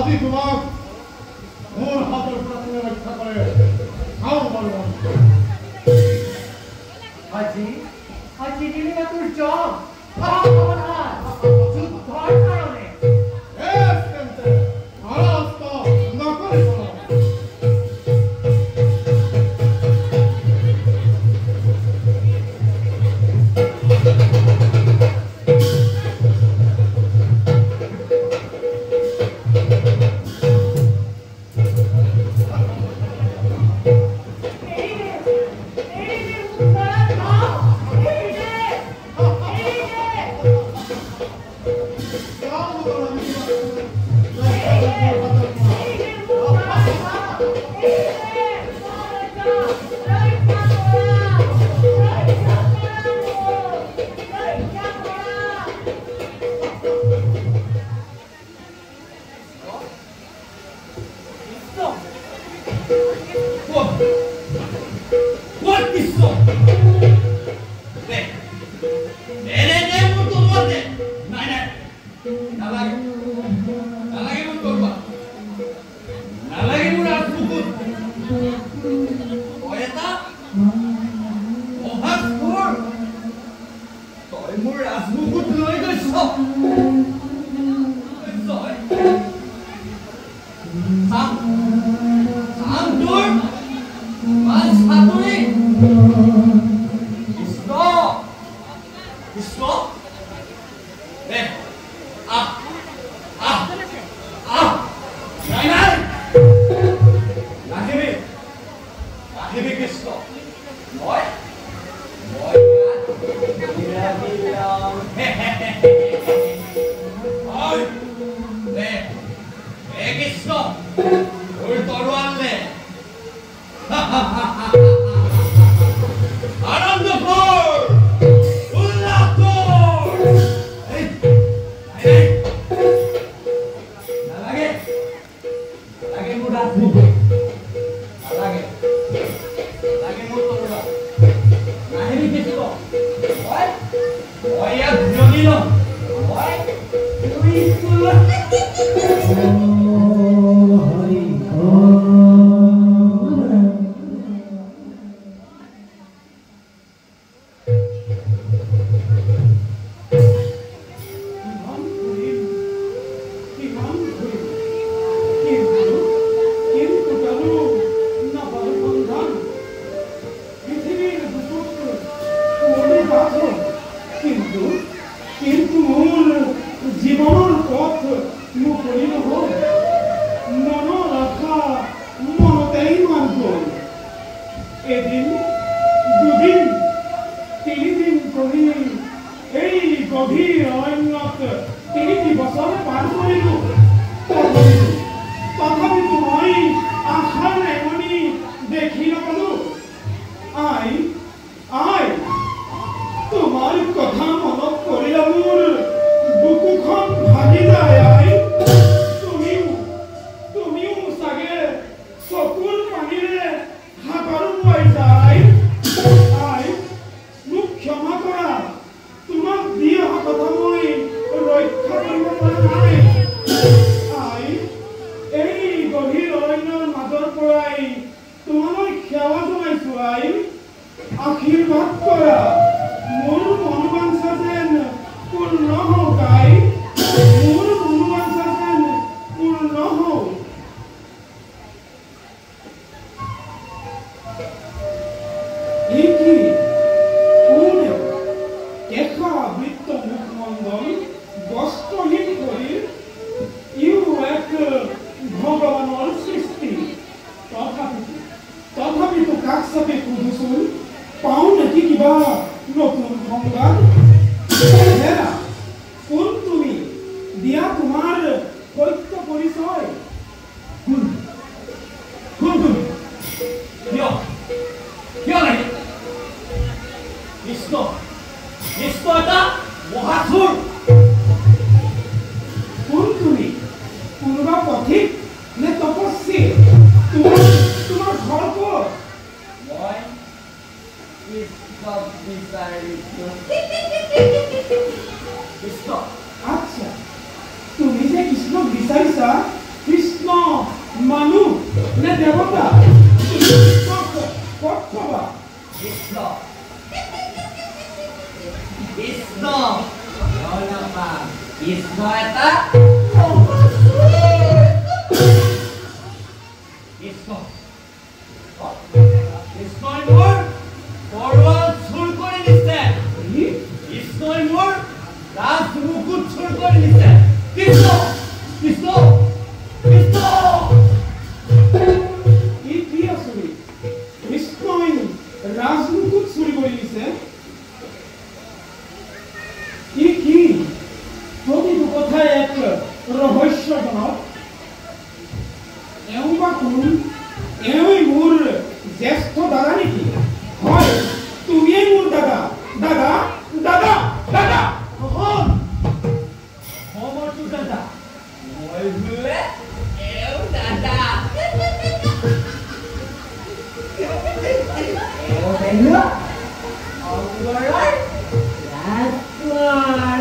আজি তোমাক মোৰ হাতৰ পৰা তুমি ৰক্ষা কৰে চাওঁ বাৰু আজি আজি দিনে তোৰ জব যুদ্ধৰ কাৰণে আচ্ছা তুমি যে কৃষ্ণক বিচাৰিছা বৈশ্যজনক এওঁ বা কোন এওঁই মোৰ জ্যেষ্ঠ দাদা নেকি হয় তুমিয়েই মোৰ দাদা দাদা দাদা দাদা হল মোৰ তো দাদা মই বোলে এও দাদা এও দেখিলা অগৰৰ ৰাজকুমাৰ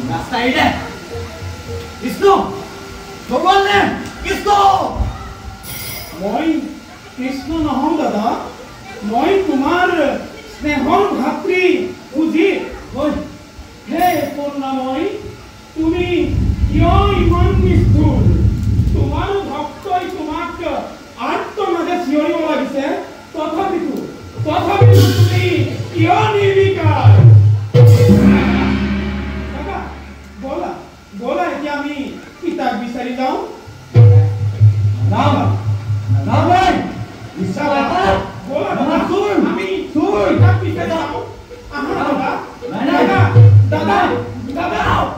নাচাইলে কৃষ্ণ ভগৱান নে কৃষ্ণ মই কৃষ্ণ নহওঁ দাদা মই তোমাৰ স্নেহৰ ভাতৃ সুজিত হয় হে কৰুণাময় তুমি কিয় ইমান নিষ্ঠুৰ তোমাৰ ভক্তই তোমাক আত্মনাদে চিঞৰিব লাগিছে তথাপিতো তুমি কিয় নিৰ্বিকাৰ দাদা বলা বলা এতিয়া আমি পিতাক বিচাৰি যাওঁ বলা দাদা আমি পিতাক বিচাৰি যাওঁ আহা দাদা দাদা দাদা দাদা